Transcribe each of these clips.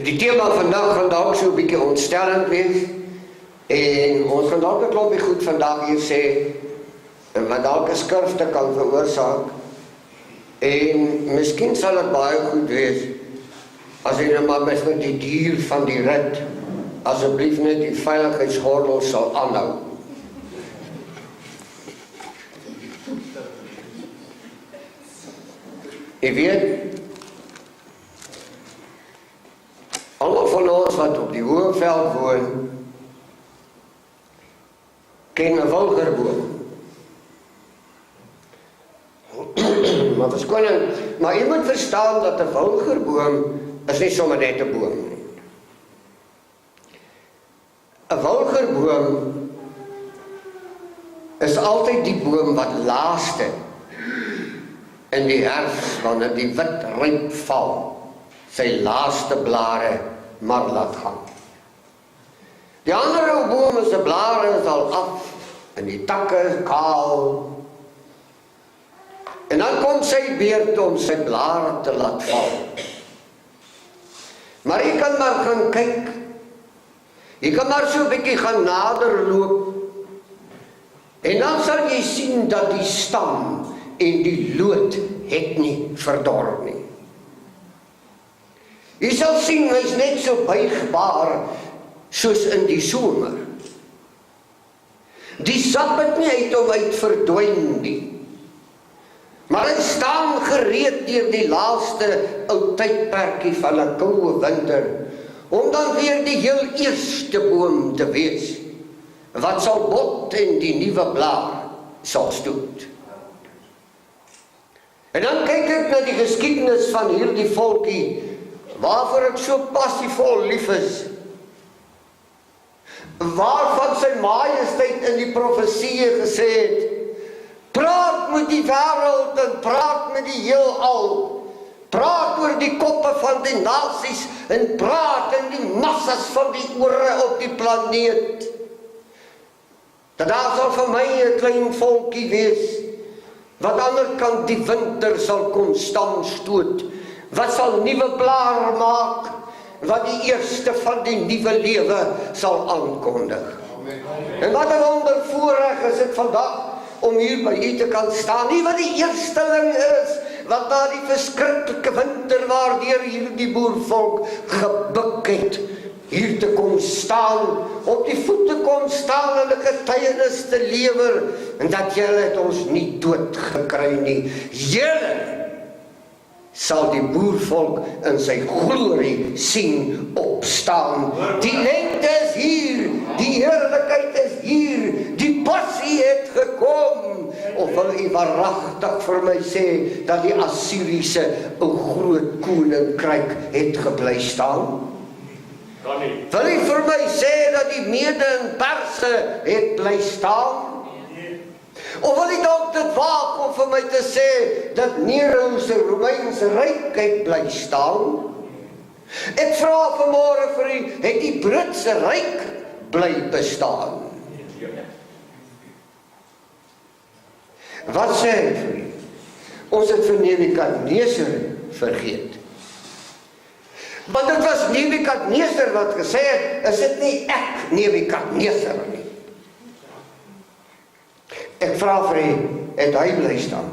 Die tema vandag gaan dalk so 'n bietjie ontstellend wees en ons gaan dalk 'n klompie goed vandag hier sê wat dalk 'n skurfte kan veroorsaak en miskien sal dit baie goed wees as jy nou maar met die deur van die rit asseblief net die veiligheidsgordel sal aanhou. Jy weet, almal van ons wat op die Hoëveld woon, ken 'n wilgerboom. Maar verskoning, maar jy moet verstaan dat 'n wilgerboom is nie sommer net 'n boom nie. 'n Wilgerboom is altyd die boom wat laaste in die herfs, wanneer die wit ryp val, sy laaste blare maar laat gaan. Die ander ou bome se blare is al af en die takke is kaal. En dan kom sy beurt om sy blare te laat val. Maar jy kan maar gaan kyk. Jy kan maar so 'n bietjie gaan nader loop. En dan sal jy sien dat die stam en die loot het nie verdor nie. Jy sal sien, hy is net so buigbaar soos in die somer. Die sap het nie uit hom uit verdwyn nie. Maar hy staan gereed deur die laaste ou tydperkie van 'n koue winter, om dan weer die heel eerste boom te wees, wat sal bot en die nuwe blaar sal stoot. En dan kyk ek na die geskiedenis van hierdie volkie, waarvoor ek so passievol lief is, waarvan sy majesteit in die profesie gesê het, praat met die wêreld en praat met die heelal, praat oor die koppe van die nasies en praat in die massas van die ore op die planeet. Dat daar sal vir my 'n klein volkie wees, wat ander kant die winter sal kom staan stoot, wat sal nuwe blaar maak, wat die eerste van die nuwe lewe sal aankondig. En wat 'n wondervoorreg is dit vandag om hier by u te kan staan, nie wat die eersteling is, wat na die verskriklike winter waardeur hierdie boervolk gebuk het, hier te kom staan, op die voet te kom staan en 'n getuienis te lewer, en dat julle het ons nie dood gekry nie. Julle sal die boervolk in sy glorie sien opstaan. Die lengte is hier, die heerlikheid is hier, die passie het gekom. Of wil u waaragtig vir my sê dat die Assiriese ou groot koninkryk het gebly staan? Kan nie. Wil u vir my sê dat die Mede en Perse het bly staan? Of wil u dalk dit waag om vir my te sê dat Nero se Romeinse ryk het bly staan? Ek vra vanmôre vir u, het die Britse ryk bly bestaan? Wat sê ek vir u? Ons het vir Nebukadneser vergeet. Want dit was Nebukadneser wat gesê het, is dit nie ek Nebukadneser nie. Ek vra vir u, het hy bly staan?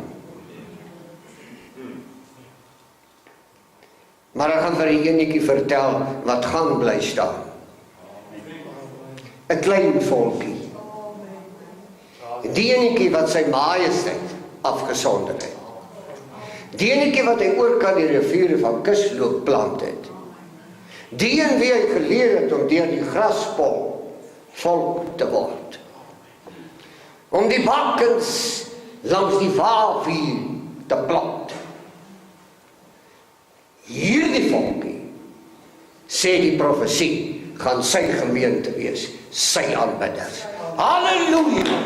Maar ek gaan vir u enetjie vertel wat gaan bly staan. 'n klein volkie. Die enetjie wat sy majesteit afgesonder het. Die enetjie wat hy oor kan die riviere van Kusloop plant het. Die een wie hy geleer het om deur die graspol volk te word. Om die bakkens langs die Waafvuur te plant. Hierdie volkie, sê die profesie, gaan sy gemeente wees, sy aanbidders. Halleluja!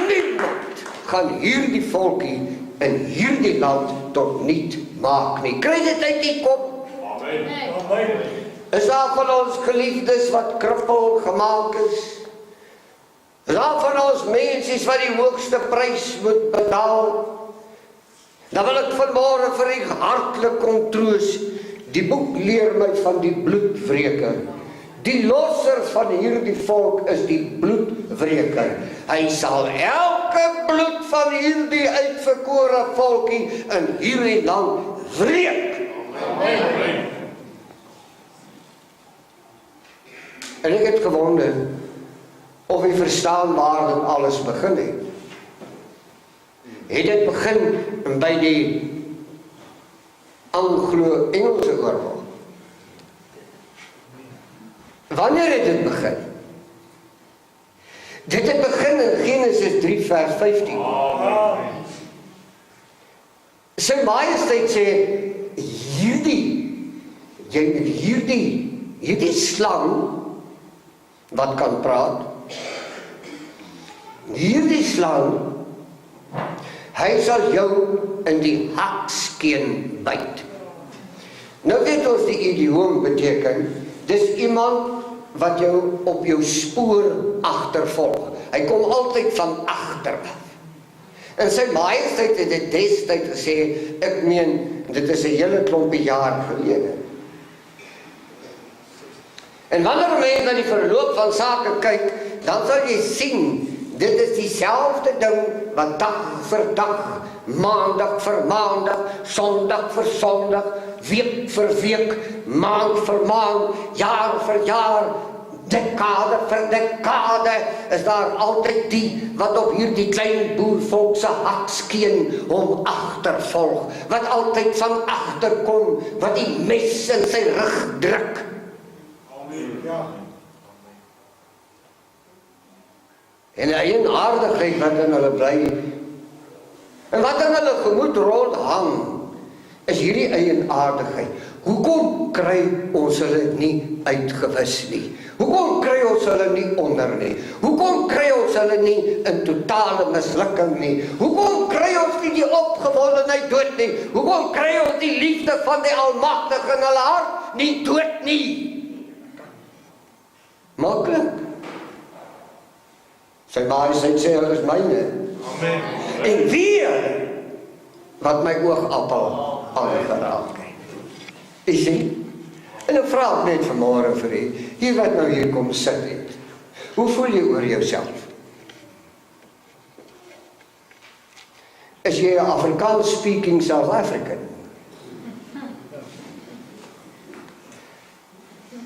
Niemand gaan hierdie volkie in hierdie land tot niet maak nie. Kry dit uit die kop? Amen. Is daar van ons geliefdes wat krippel gemaak is? Is daar van ons mensies wat die hoogste prys moet betaal? Dan wil ek vanmôre vir u hartlik kom troos. Die boek leer my van die bloedwreker. Die losser van hierdie volk is die bloedwreker. Hy sal elke bloed van hierdie uitverkore volkie in hierdie land wreek. Amen. En ek het gewonder of jy verstaan waar dit alles begin het. Het dit begin by die Anglo-Engelse oorlog? Wanneer het dit begin? Dit het begin in Genesis 3 vers 15. Amen. Sy majesteit sê, hierdie slang wat kan praat, hierdie slang, hy sal jou in die hakskeen byt. Nou weet ons die idioom beteken, dis iemand wat jou op jou spoor agtervolg. Hy kom altyd van agter af. En sy majesteit het dit destyd gesê, ek meen, dit is 'n hele klompie jaar gelede. En wanneer mense na die verloop van sake kyk, dan sal jy sien, dit is dieselfde ding wat dag vir dag, maandag vir maandag, sondag vir sondag, week vir week, maand vir maand, jaar vir jaar, Dekade vir dekade is daar altyd die wat op hierdie klein boervolk se hakskeen hom agtervolg, wat altyd van agter kom, wat die mes in sy rug druk. Amen. Ja. En 'n eienaardigheid wat in hulle bly, en wat in hulle gemoed rondhang, is hierdie eienaardigheid. Hoekom kry ons hulle nie uitgewis nie? Hoekom kry ons hulle nie onder nie? Hoekom kry ons hulle nie in totale mislukking nie? Hoekom kry ons nie die opgewondenheid dood nie? Hoekom kry ons die liefde van die Almagtige in hulle hart nie dood nie? Maklik. Sy majesteit sê hulle is myne. Amen. En weer wat my oogappel aangeraak het. U sien? En dan vra ek net vanmôre vir u, hier wat nou hier kom sit het. Hoe voel jy oor jouself? Is jy 'n Afrikaans speaking South African?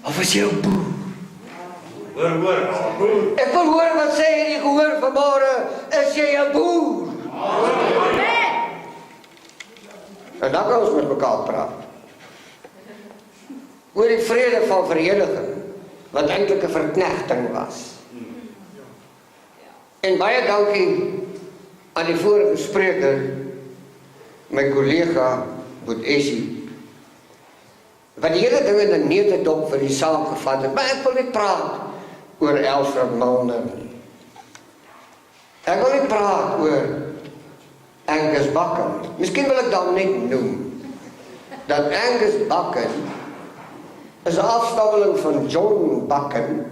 Of is jy 'n boer? Hoor. Ek wil hoor wat sê hierdie gehoor vanmôre, is jy 'n boer? En dan kan ons met mekaar praat. Oor die vrede van Vereeniging, wat eintlik 'n verknegting was. En baie dankie aan die vorige spreker, my kollega Boetessie, wat die hele ding in 'n neutedop vir die saak gevat het. Maar ek wil nie praat oor Alfred Milner nie. Ek wil nie praat oor Angus Buchan. Miskien wil ek dan net noem dat Angus Buchan is 'n afstammeling van John Buchan,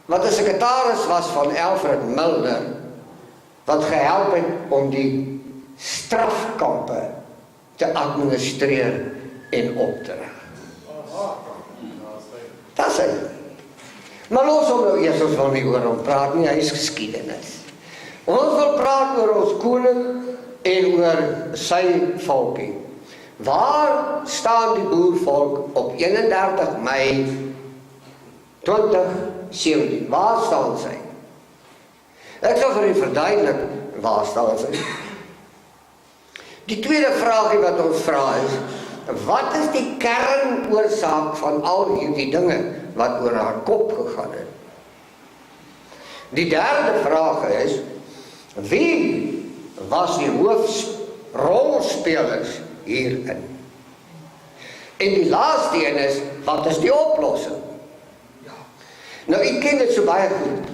wat 'n sekretaris was van Alfred Milner, wat gehelp het om die strafkampe te administreer en op te rig. Dat is hy. Maar ons wil nou eers, ons wil nie oor hom praat nie, hy is geskiedenis. Ons wil praat oor ons koning en oor sy volkie. Waar staan die boervolk op 31 Mei 2017? Waar staan sy? Ek sal vir u verduidelik, waar staan sy? Die tweede vraagie wat ons vra is, wat is die kernoorsaak van al hierdie dinge wat oor haar kop gegaan het? Die derde vraag is, wie was die hoofrolspelers hierin? En die laaste een is, wat is die oplossing? Nou, ek ken dit so baie goed.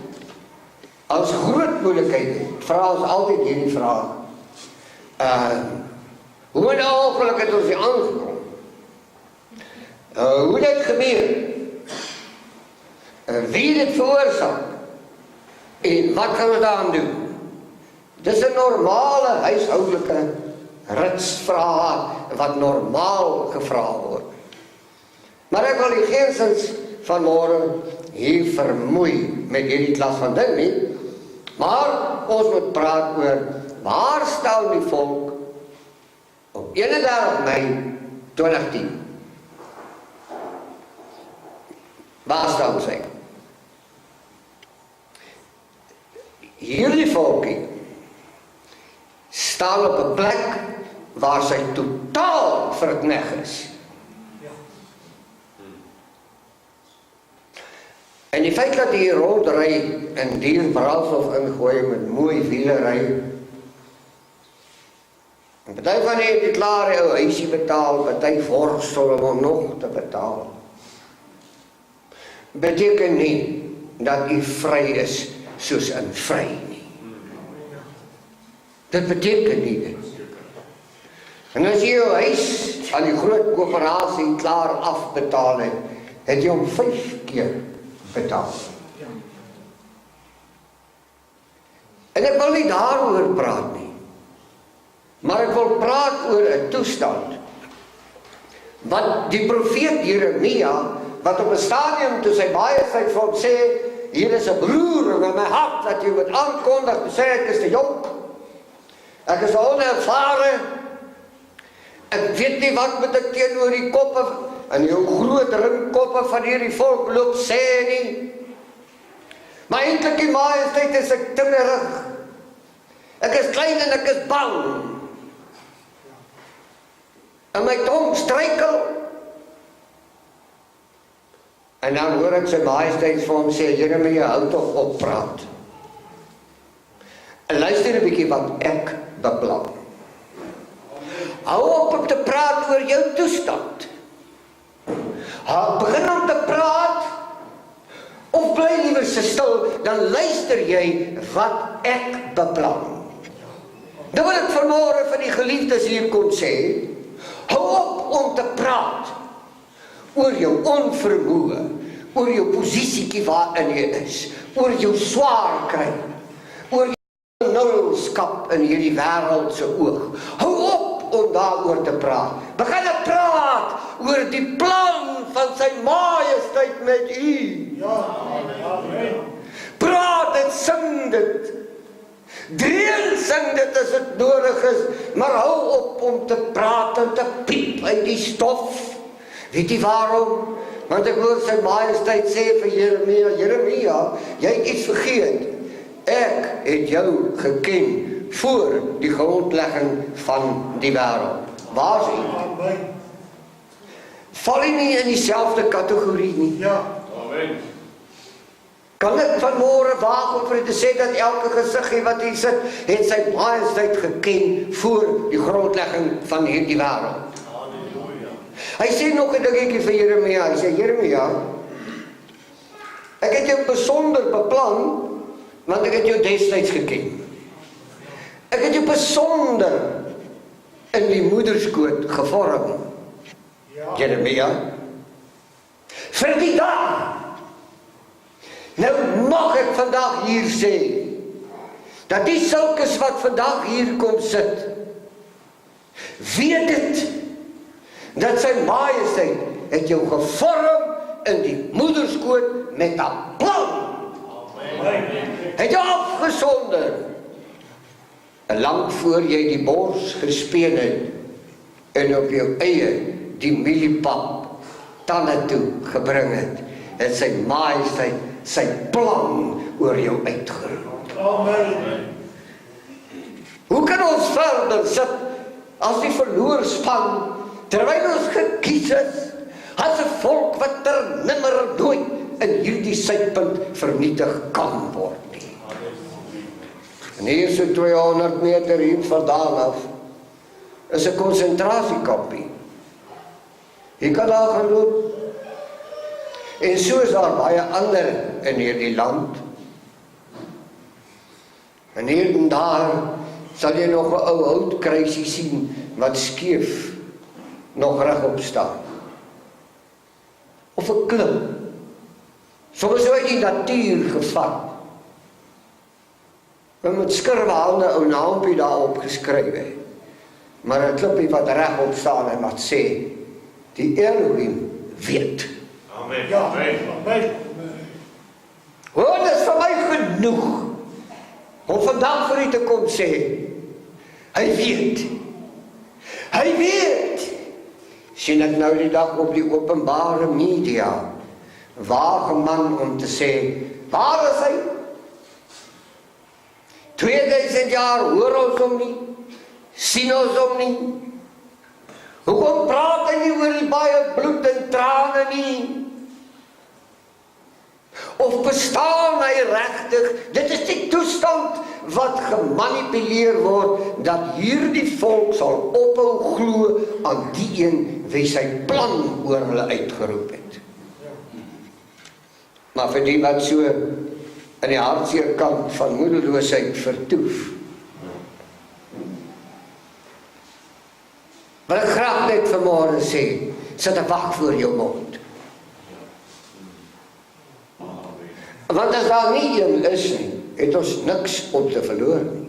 As groot moeilikheid vra ons altyd hierdie vraag. Hoe in 'n ongeluk het ons hier aangekom? Hoe dit gebeur? Wie dit veroorsaak? En wat gaan ons daaraan doen? Dis 'n normale huishoudelike ritsvraag wat normaal gevra word. Maar ek wil geensins vanmôre hier vermoei met hierdie klas van ding nie. Maar ons moet praat oor waar staan die volk op 31 Mei 2010. Waar staan sy? Hierdie volkie staan op 'n plek waar sy totaal verkneg is. En die feit dat hy rondry en duur brandstof ingooi met mooi wielery. En party van die het klaar jou huisie betaal, party worstel om hom nog te betaal. Beteken nie dat u vry is soos in vry nie. Dit beteken nie dit. En as jy jou huis aan die groot koöperasie klaar afbetaal het, het jy hom 5 keer betaal. En ek wil nie daaroor praat nie, maar ek wil praat oor 'n toestand wat die profeet Jeremia, wat op 'n stadium toe sy baie sy volk sê, hier is 'n broer in my hart wat jy moet aankondig, sê ek is te jonk, ek is onervare, Ek weet nie wat moet ek teenoor die koppe en jou groot ringkoppe van hierdie volk loop sê nie. Maar eintlik die majesteit is ek timmerig. Ek is klein en ek is bang. En my tong struikel. En dan hoor ek sy majesteit vir hom sê, Jeremia, hou tog op praat. En luister 'n bietjie wat ek beplan. Hou op om te praat oor jou toestand. Begin om te praat, of bly liewer so stil, dan luister jy wat ek beplan. Dan wil ek vanmôre van die geliefdes hier kom sê, hou op om te praat oor jou onvermoë, oor jou posisietjie waarin jy is, oor jou swaar kry, oor jou nulskap in hierdie wêreld se oog. Hou op om daaroor te praat. Begin te praat oor die plan van sy majesteit met u. Praat en sing dit. Dreel sing dit as dit nodig is, maar hou op om te praat en te piep uit die stof. Weet jy waarom? Want ek hoor sy majesteit sê vir Jeremia, Jeremia, jy het iets vergeet. Ek het jou geken voor die grondlegging van die wêreld. Waar is hy? Val hy nie in dieselfde kategorie nie? Ja. Amen. Kan ek vanmôre waag om vir u te sê dat elke gesiggie wat hier sit, het sy majesteit geken voor die grondlegging van hierdie wêreld. Halleluja. Hy sê nog 'n dingetjie vir Jeremia. Hy sê, Jeremia, ek het jou besonder beplan, want ek het jou destyds geken. Ek het jou besonder in die moederskoot gevorm. Jeremia, vir die dag. Nou mag ek vandag hier sê, dat die sulkes wat vandag hier kom sit, weet dit, dat sy majesteit het jou gevorm in die moederskoot met 'n plan. Het jou afgesonder. En lang voor jy die bors gespeen het, en op jou eie die mieliepap tande toe gebring het, het sy majesteit sy plan oor jou uitgeroep. Amen. Hoe kan ons verder sit as die verloor span, terwyl ons gekies is as 'n volk wat ter nimmer nooit in hierdie suidpunt vernietig kan word nie. En hier so 200 meter hier vandaan af is 'n konsentrasiekampie. Jy kan daar gaan loop. En so is daar baie ander in hierdie land. En hier en daar sal jy nog 'n ou houtkruisie sien wat skeef nog regop staan. Of 'n klip. Soms so uit die natuur gevat. En met skurwe hande ou naampie daarop geskryf het. Maar 'n klippie wat regop staan en wat sê, die Elohim weet. Amen. Ja. Amen. Hoor, dit is vir my genoeg om vandag vir u te kom sê, hy weet. Hy weet. Sien ek nou die dag op die openbare media, waag 'n man om te sê, waar is hy? 2000 jaar hoor ons hom nie, sien ons hom nie. Hoekom praat hy nie oor die baie bloed en trane nie? Of bestaan hy regtig? Dit is die toestand wat gemanipuleer word, dat hierdie volk sal ophou glo aan die een wie sy plan oor hulle uitgeroep het. Maar vir die wat so in die hartseer kant van moedeloosheid vertoef, wil ek graag net vanmôre sê, sit 'n wag voor jou mond. Want as daar nie een is nie, het ons niks om te verloor nie.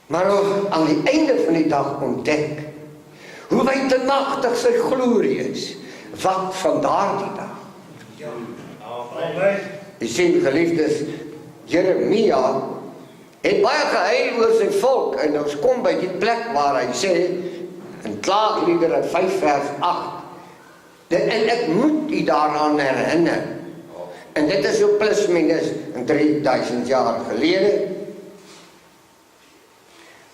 Maar ons aan die einde van die dag ontdek, hoe wyd en magtig sy glorie is, wat van daardie dag. Amen. Jy sien, geliefdes, Jeremia het baie gehuil oor sy volk, en ons kom by die plek waar hy sê, in Klaagliedere 5 vers 8, en ek moet u daaraan herinner, en dit is so plus minus 3000 jaar gelede,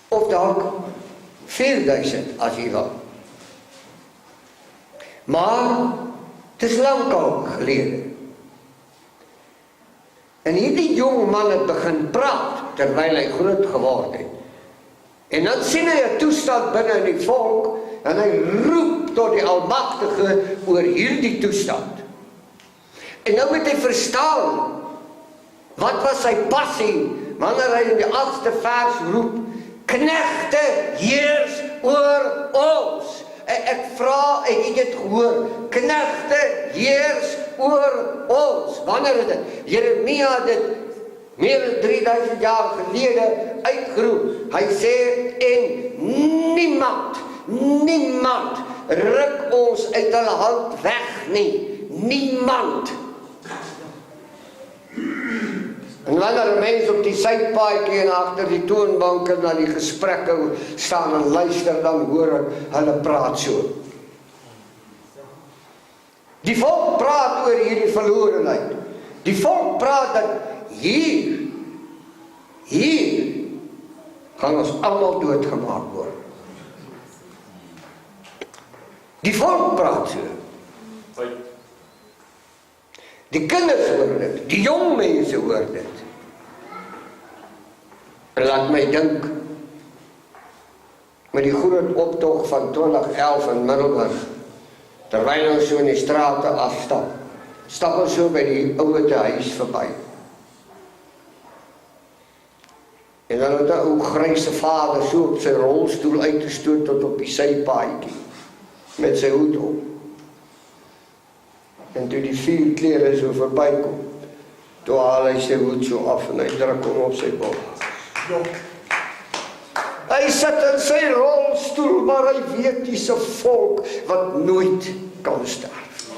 of dalk 4000 as jy wil. Maar, het is lang al gelede. En hierdie jong man het begin praat, terwyl hy groot geword het. En dan sien hy 'n toestand binne in die volk, en hy roep tot die Almagtige oor hierdie toestand. En nou moet hy verstaan, wat was sy passie, wanneer hy in die 8ste vers roep, knegte heers oor ons. Ek vra, het jy dit gehoor? Knegte heers oor ons. Wanneer het dit? Jeremia het dit meer as 3000 jaar gelede uitgeroep. Hy sê, en niemand ruk ons uit hulle hand weg nie. Niemand. En wanneer 'n mens op die sypaadjie en agter die toonbanke na die gesprekke staan en luister, dan hoor ek hulle praat so. Die volk praat oor hierdie verlorenheid. Die volk praat dat hier gaan ons almal doodgemaak word. Die volk praat so. Die kinders hoor dit, die jong mense hoor dit. En laat my dink, met die groot optog van 2011 in Middelburg, terwyl ons so in die strate afstap, stap ons so by die ouete huis verby. En dan het 'n ou gryse vader so op sy rolstoel uitgestoot tot op die sypaadjie, met sy hoed op. En toe die 4 klere so verbykom, toe haal hy sy hoed so af en hy druk hom op sy bors. Hy sit in sy rolstoel, maar hy weet dis 'n volk wat nooit kan sterf.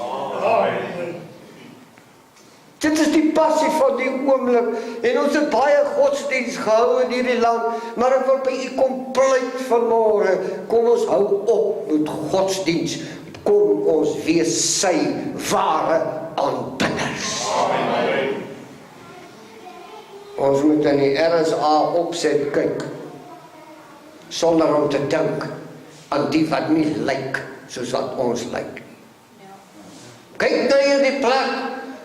Dit is die passie van die oomblik, en ons het baie godsdienst gehou in hierdie land, maar ek wil by u kom pleit vanmôre, kom ons hou op met godsdienst, kom ons wees sy ware aanbidders. Ons moet in die RSA opset kyk, sonder om te dink aan die wat nie lyk soos wat ons lyk. Kyk na hierdie plek,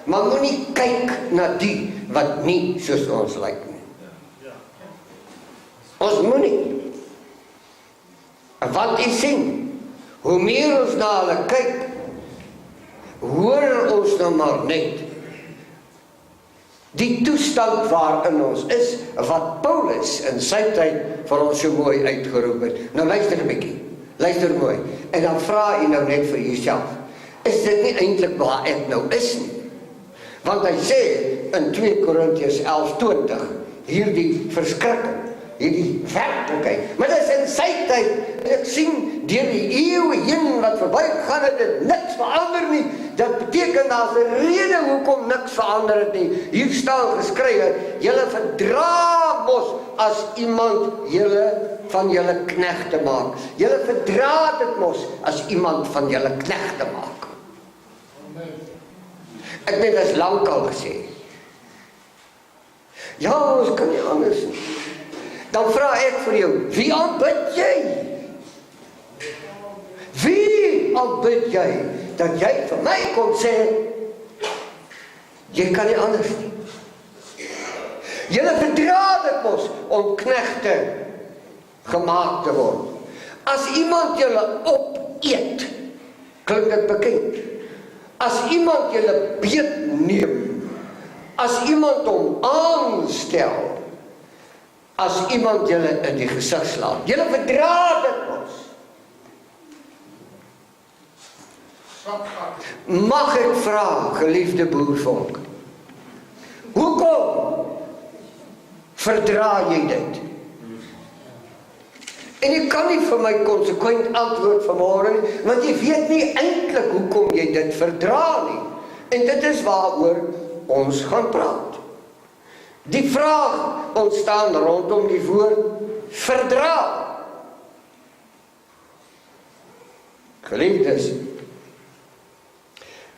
maar moenie kyk na die wat nie soos ons lyk nie. Ons moenie. En wat jy sien, hoe meer ons na hulle kyk, hoor ons nou maar net die toestand waarin ons is, wat Paulus in sy tyd vir ons so mooi uitgeroep het. Nou luister 'n bietjie, luister mooi, en dan vra jy nou net vir jouself, is dit nie eintlik waar ek nou is nie? Want hy sê in 2 Korintiërs 11:20, hierdie verskrikking, hierdie werklikheid, maar dit is in sy tyd, ek sien deur die eeue heen wat verby gaan het, dit niks verander nie. Dat beteken daar's 'n rede hoekom niks verander het nie. Hier staan geskrywe, julle verdra mos as iemand julle van julle knegte maak. Julle verdra dit mos as iemand van julle knegte maak. Ek het dit lankal gesê. Ja, ons kan nie anders nie. Dan vra ek vir jou, wie aanbid jy? Wie aanbid jy? Dat jy vir my kon sê, jy kan nie anders nie. Julle verdra dit mos om knegte gemaak te word. As iemand julle opeet, klink dit bekend. As iemand julle beet neem, as iemand hom aanstel, as iemand julle in die gesig slaan, julle verdra dit mos. Mag ek vra, geliefde boervolk, hoekom verdra jy dit? En jy kan nie vir my konsekwent antwoord vanmôre nie, want jy weet nie eintlik hoekom jy dit verdra nie. En dit is waaroor ons gaan praat. Die vraag ontstaan rondom die woord verdra. Geliefdes,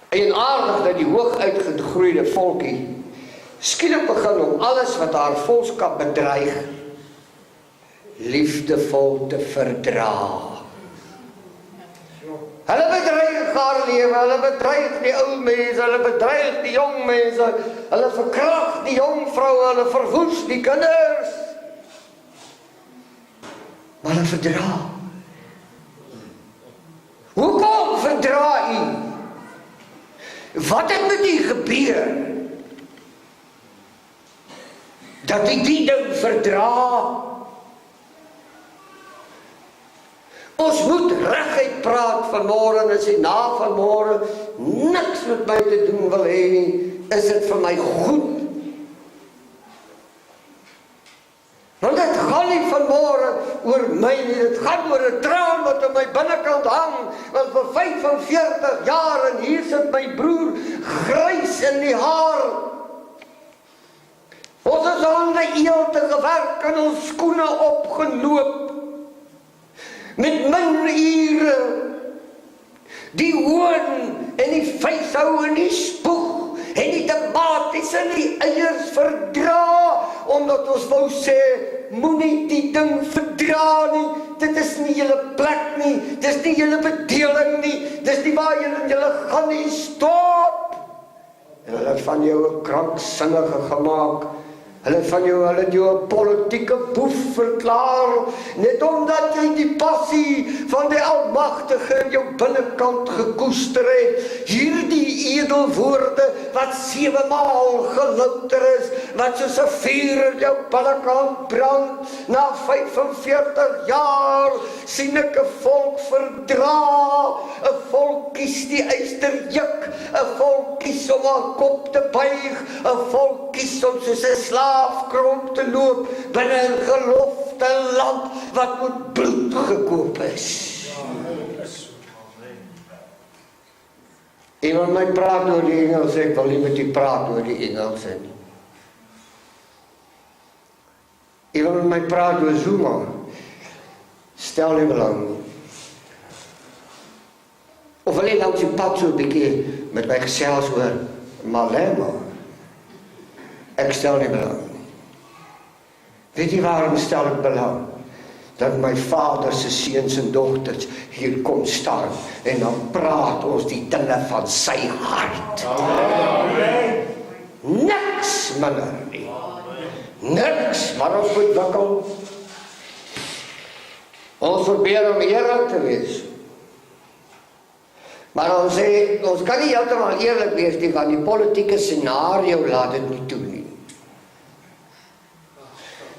en aardig dat die hoog uitgegroeide volkie skielik begin om alles wat haar volskap bedreig, liefdevol te verdra. Hulle bedreig haar lewe, hulle bedreig die ou mense, hulle bedreig die jong mense, hulle verkragt die jong vroue, hulle verwoes die kinders. Maar hulle verdra. Hoekom verdra u? Wat het met u gebeur? Dat u die ding verdra? Ons moet reguit praat vanmôre, en as jy na vanmôre niks met my te doen wil hê nie, is dit vir my goed. Want dit gaan nie vanmôre oor my nie, dit gaan oor 'n traan wat in my binnekant hang, want vir 45 jaar, en hier sit my broer, grys in die haar. Ons het hande eelte gewerk en ons skoene opgeloop. Met min ure, die hoon en die vleishou en die spoeg en die tomaties en die eiers verdra, omdat ons wou sê, moenie die ding verdra nie, dit is nie julle plek nie, dit is nie julle bedeling nie, dit is nie waar julle gaan nie, stop! En hulle het van jou 'n kranksinnige gemaak. Hulle het jou 'n politieke boef verklaar, net omdat jy die passie van die Almagtige in jou binnekant gekoester het. Hierdie edelwoorde wat 7 maal gelouter is, wat soos 'n vuur in jou binnekant brand. Na 45 jaar sien ek 'n volk verdra, 'n volk kies die eysterjuk, 'n volk kies om haar kop te buig, 'n volk kies om soos 'n slaafkromp te loop binne 'n gelofte land wat met bloed gekoop is. Iemand my praat oor die Engels, ek wil nie met die praat oor die Engels nie. Iemand my praat oor Zuma, stel nie belang nie. Of wil jy langs die pad so 'n bietjie met my gesels oor Malema, ek stel nie belang. Weet jy waarom stel ek belang? Dat my vader se seuns en dogters hier kom staan en dan praat ons die dinge van sy hart. Amen. Niks minder nie. Niks maar ons moet wikkel. Ons probeer om eerlik te wees. Maar ons sê, ons kan nie heeltemal eerlik wees nie, want die politieke scenario laat dit nie toe nie.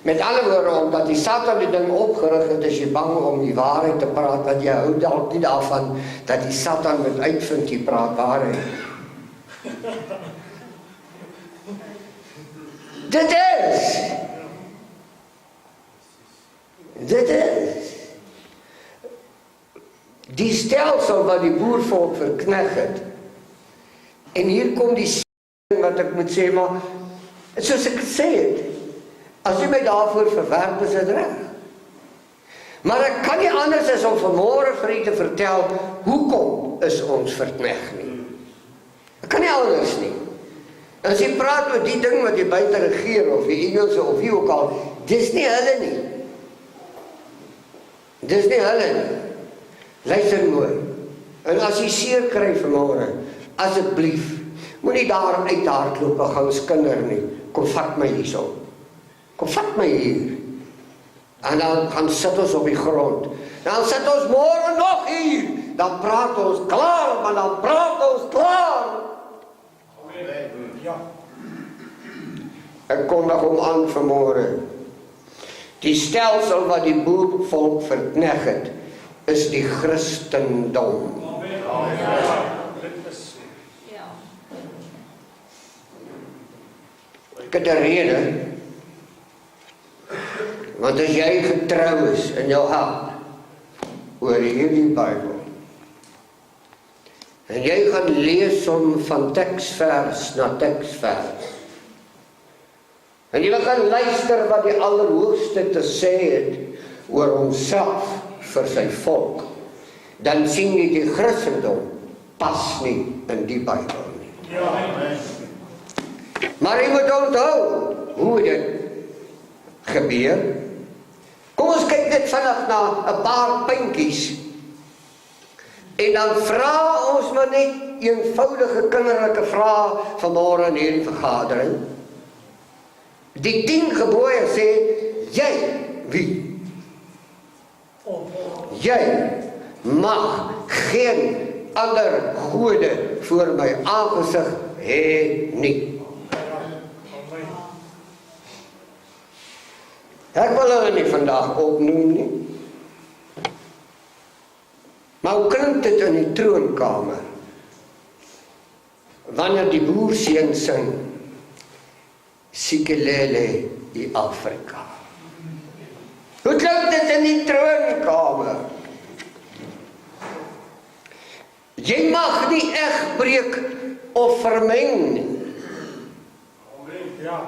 Met alle woorde, omdat die Satan die ding opgerig het, is jy bang om die waarheid te praat, want jy hou dalk nie daarvan, dat die Satan moet uitvind, jy praat waarheid. Dit is die stelsel wat die boervolk verkneg het. En hier kom die wat ek moet sê, maar soos ek sê het, as jy my daarvoor verwerp, is dit reg. Maar ek kan nie anders as om vanmôre vir u te vertel, hoekom is ons verkneg nie. Ek kan nie anders nie. As jy praat oor die ding wat jy buite regeer, of die Engelse, of wie ook al, dis nie hulle nie. Dis nie hulle nie. Luister mooi. En as jy seer kry vanmôre, asseblief, moenie daar uit hardloop en gaan skinder nie. Kom vat my hierso. Kom vat my hier. En dan gaan sit ons op die grond. Dan sit ons môre nog hier. Dan praat ons klaar, maar dan praat ons klaar. Amen. Ja. Ek kom nog om aan vanmôre. Die stelsel wat die boervolk verkneg het, is die Christendom. Amen. Ek het 'n rede. Want as jy getrou is in jou hart oor hierdie Bybel, en jy gaan lees om van teksvers na teksvers, En jy begin luister wat die Allerhoogste te sê het oor homself vir sy volk, dan sien jy die Christendom pas nie in die Bybel nie. Maar jy moet onthou hoe dit gebeur. Kom ons kyk net vinnig na 'n paar puntjies. En dan vra ons maar net eenvoudige kinderlike vrae vanmôre in hierdie vergadering. Die 10 gebooie sê, jy, wie? Jy mag geen ander gode voor my aangesig hê nie. Ek wil hulle nie vandag opnoem nie. Maar hoe klink dit in die troonkamer? Wanneer die boerseun sing, Sikelele in Afrika. Hoe klink dit in die troonkamer? Jy mag nie egbreek of vermeng nie. Ja.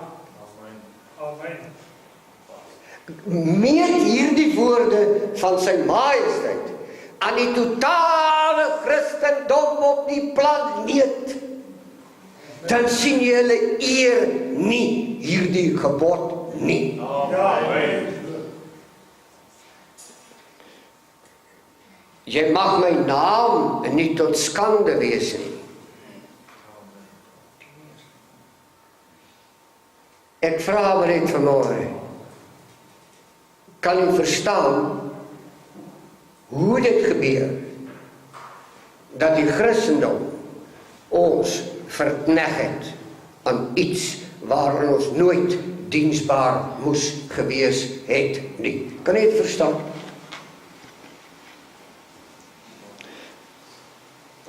Meet hierdie woorde van sy majesteit aan die totale Christendom op die planeet, dan sien jy hulle eer nie hierdie gebod nie. Jy mag my naam nie tot skande wees nie. Ek vra maar net vanmôre, kan jy verstaan hoe dit gebeur dat die Christendom ons verkneg het aan iets waarin ons nooit diensbaar moes gewees het nie? Kan jy dit verstaan?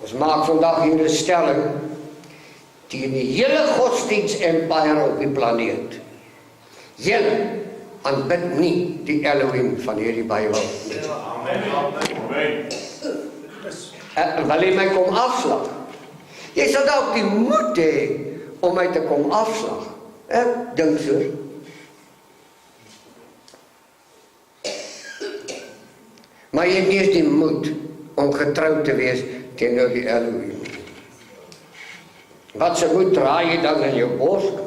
Ons maak vandag hier 'n stelling teen die hele godsdienst-empire op die planeet. Julle aanbid nie die Elohim van hierdie Bybel nie. Wil jy my kom afslag? Jy sal dalk die moed hê om my te kom afslag. Ek dink so. Maar jy het nie eens die moed om getrou te wees teenoor die Elohim. Wat se moed draai jy dan in jou borskas?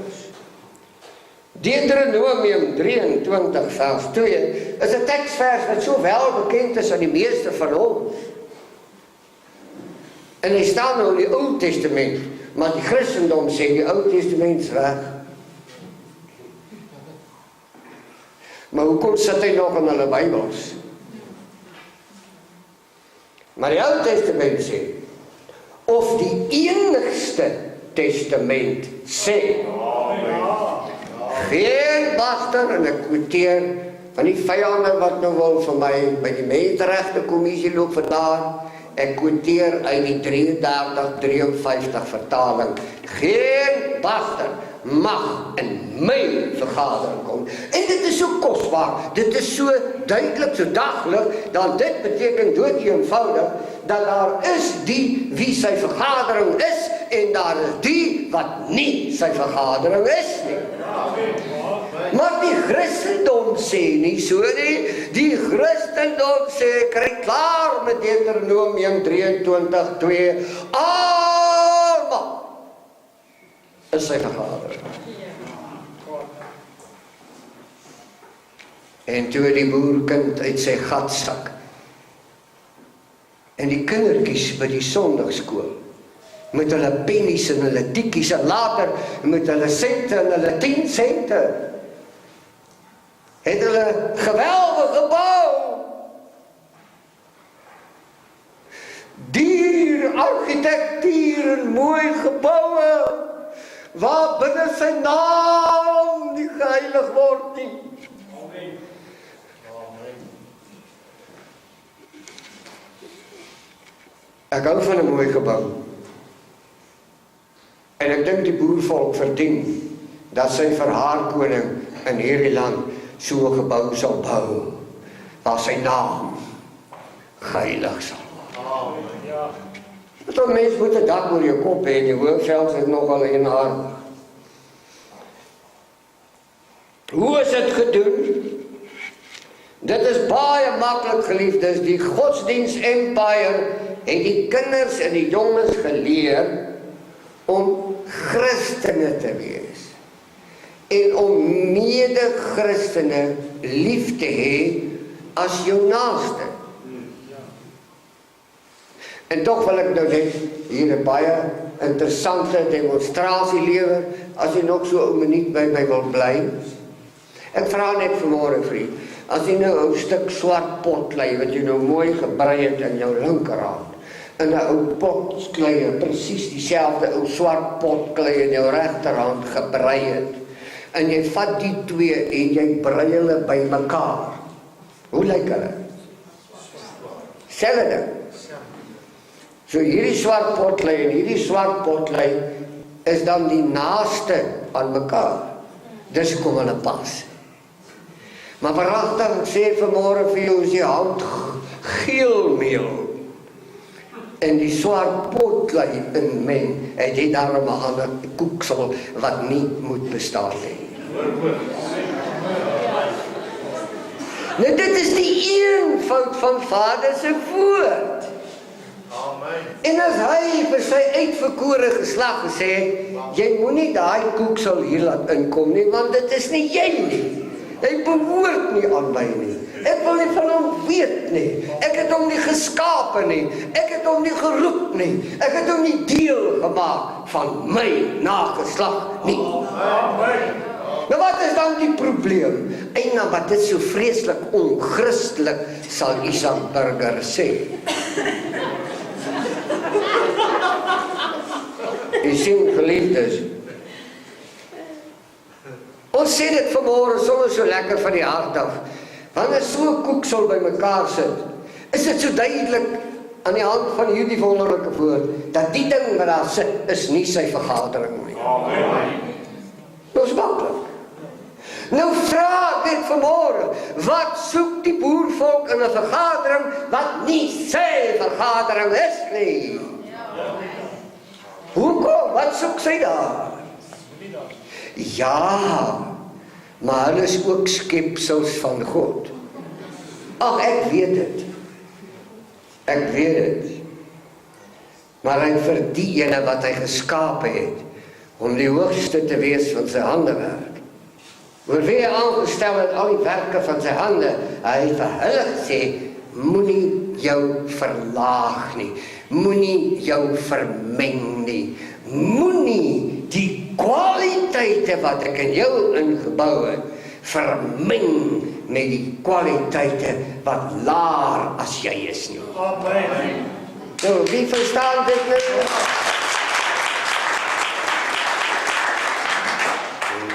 Deuteronomium 23 vers 2 is 'n teksvers wat so wel bekend is aan die meeste van ons. En hy staan nou in die Ou Testament, maar die Christendom sê die Ou Testament is weg. Maar hoekom sit hy nog in hulle Bybels? Maar die Ou Testament sê, of die enigste testament sê, geen baster, en ek quoteer van die vyande wat nou wil vir my by die Menseregte Kommissie loop vandaag, ek quoteer uit die 33-53 vertaling, geen baster mag in my vergadering kom. En dit is so kosbaar, dit is so duidelik, so daglik, dat dit beteken dood eenvoudig, dat daar is die wie sy vergadering is, en daar is die wat nie sy vergadering is nie. Maar die Christendom sê nie so nie, die Christendom sê, kry klaar met Deuteronomium 23:2, almal is sy vergadering. En toe die boerkind uit sy gat sak, en die kindertjies by die sonndagskool, met hulle pennies en hulle tikkies, en later met hulle sente en hulle 10 sente, het hulle geweldige bou, duur argitektuur en mooi geboue, waar binne sy naam nie geheilig word nie. Ek hou van 'n mooi gebou. En ek dink die boervolk verdien dat sy vir haar koning in hierdie land so 'n gebou sal bou, waar sy naam geheilig sal word. Want mens moet 'n dak oor jou kop hê, en die hoofveld is nogal eienaar. Hoe is dit gedoen? Dit is baie maklik, geliefdes. Die godsdienst empire het die kinders en die jongens geleer om Christene te wees en om mede-Christene lief te hê as jou naaste. En tog wil ek nou net hier 'n baie interessante demonstrasie lewer, as jy nog so 'n minuut by my wil bly. Ek vra net vanmôre, vriend, as jy nou 'n stuk swart potklei wat jy nou mooi gebrei het in jou linkerhand, en 'n ou potklei, presies dieselfde ou swart potklei in jou regterhand gebrei het, en jy vat die twee en jy brei hulle bymekaar. Hoe lyk hulle? Selfde ding. So hierdie swart potklei en hierdie swart potklei is dan die naaste aan mekaar. Dis kom hulle pas. Maar waaragtig, ek sê vanmôre vir jou, as jy hand geelmeel en die swart potklei inmeng, het jy daarom 'n ander koeksel wat nie moet bestaan nie. Nou dit is die eenvoud van Vader se woord. Amen. En as hy vir sy uitverkore geslag gesê het, jy moenie daai koeksel hier laat inkom nie, want dit is nie jy nie. Hy behoort nie aan my nie. Ek wil nie van hom weet nie. Ek het hom nie geskape nie. Ek het hom nie geroep nie. Ek het hom nie deel gemaak van my nageslag nie. Amen. Nou wat is dan die probleem? En wat dit so vreeslik onchristelik, sal Isak Burger sê. Jy sien, geliefdes, ons sê dit vanmôre sommer so lekker van die hart af. Wanneer so 'n koeksel by mekaar sit, is dit so duidelik aan die hand van hierdie wonderlike woord, dat die ding wat daar sit, is nie sy vergadering nie. Amen. Dit is maklik. Nou vra ek vanmôre, wat soek die boervolk in 'n vergadering wat nie sy vergadering is nie? Hoekom? Wat soek sy daar? Ja, maar hulle is ook skepsels van God. Ag, ek weet dit. Ek weet dit. Maar hy vir die ene wat hy geskape het, om die hoogste te wees van sy handewerk. Oor wie hy aangestel het al die werke van sy hande, hy het vir hulle gesê, moenie jou verlaag nie, moenie jou vermeng nie, moenie die kwaliteite wat ek in jou ingebou het, vermeng met die kwaliteite wat laer as jy is nie. Amen. So, wie verstaan dit nou?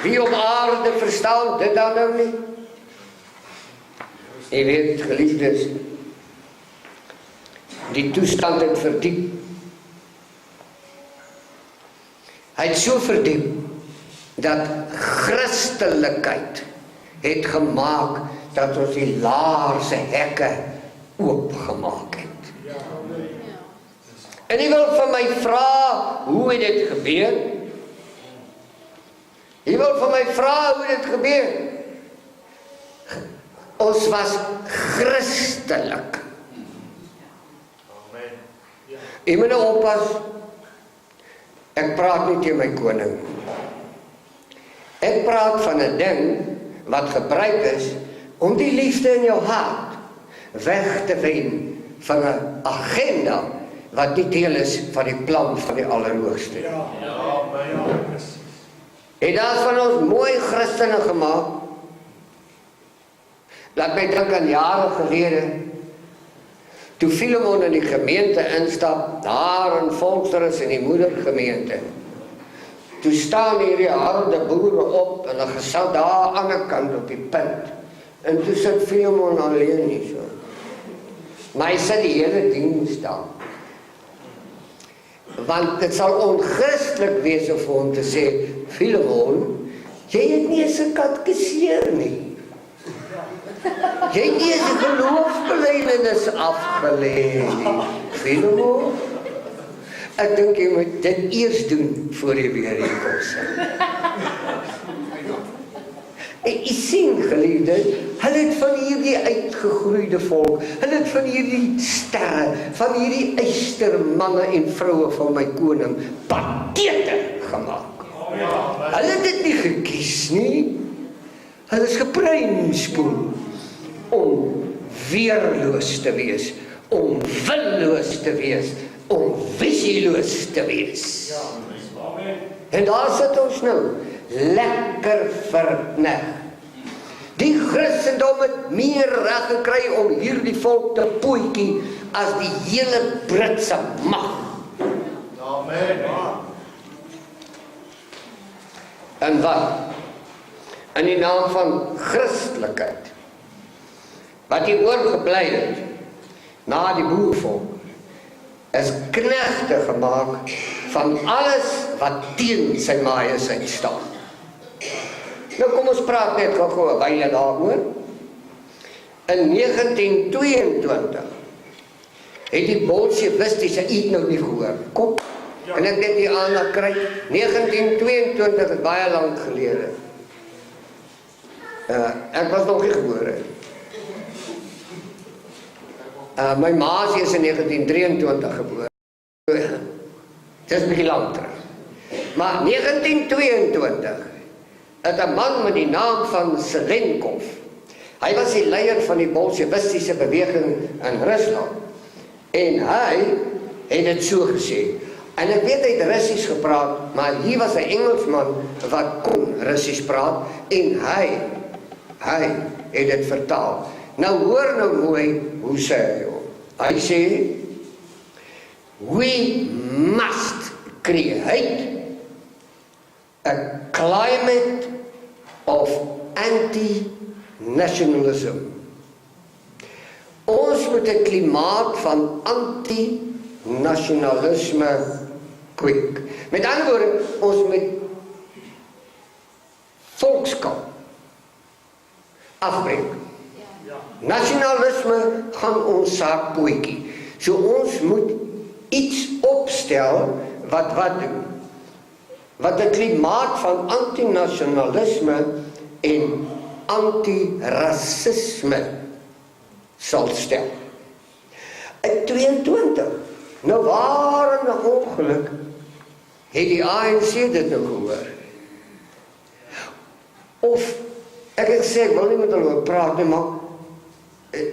Wie op aarde verstaan dit dan nou nie? Jy weet, geliefdes, die toestand het verdiep. Hy het so verdiep, dat Christelikheid het gemaak, dat ons die laarse hekke oopgemaak het. En jy wil van my vra, hoe het dit gebeur? Jy wil van my vra, hoe dit gebeur? Ons was christelik. Amen. Jy moet nou oppas, ek praat nie teen my koning. Ek praat van 'n ding wat gebruik is om die liefde in jou hart weg te wen van 'n agenda wat nie deel is van die plan van die Allerhoogste. Amen. Het daar van ons mooi Christene gemaak. Laat my dink aan jare gelede, toe Filemon in die gemeente instap, daar in Volkskansel in die moedergemeente. Toe staan hierdie harde boere op en hulle gesit daar aan die ander kant op die punt. En toe sit Filemon alleen nie so. Maar hy sit die hele diens daar. Want dit sal onchristelik wees om vir hom te sê, Filemon, jy het nie eens 'n katkeseer nie. Jy het nie eens 'n geloofsbelijdenis afgelê nie. Filemon, ek dink jy moet dit eers doen voor jy weer hier kom sit. En u sien, geliefde, hulle het van hierdie uitgegroeide volk, hulle het van hierdie sterre, van hierdie eystermanne en vroue van my koning, patete gemaak. Hulle het dit nie gekies nie, hulle is gebreinspoel om weerloos te wees, om willoos te wees, om visieloos te wees. En daar sit ons nou, lekker verkneg. Die Christendom het meer reg gekry om hierdie volk te pootjie as die hele Britse mag. Amen. En wat? In die naam van Christelikheid, wat hier oorgebly het, na die boervolk, is knegte gemaak van alles wat teen sy majesteit staan. Nou kom ons praat net gou 'n wyle daaroor. In 1922 het die bolsjewistiese iets nou nie gehoor. Kom, en ek net die aandag kry. 1922 is baie lank gelede. Ek was nog nie gebore. My ma is in 1923 gebore. Dit is 'n bietjie lank terug. Maar 1922 het 'n man met die naam van Selenkov. Hy was die leier van die bolsjewistiese beweging in Rusland. En hy het dit so gesê. En ek weet hy het Russies gepraat, maar hier was 'n Engelsman wat kon Russies praat en hy het dit vertaal. Nou hoor nou mooi hoe sê hy hom. Hy sê, we must create a climate of anti-nationalism. Ons moet 'n klimaat van anti-nationalisme kweek. Met ander woorde, ons moet volkskap afbreek. Nasionalisme gaan ons saak pootjie. So ons moet iets opstel wat doen. Wat 'n klimaat van antinasionalisme en antirasisme sal stel. In 22, nou waar in 'n ongeluk het die ANC dit nou gehoor. Of ek het gesê ek wil nie met hulle praat nie, maar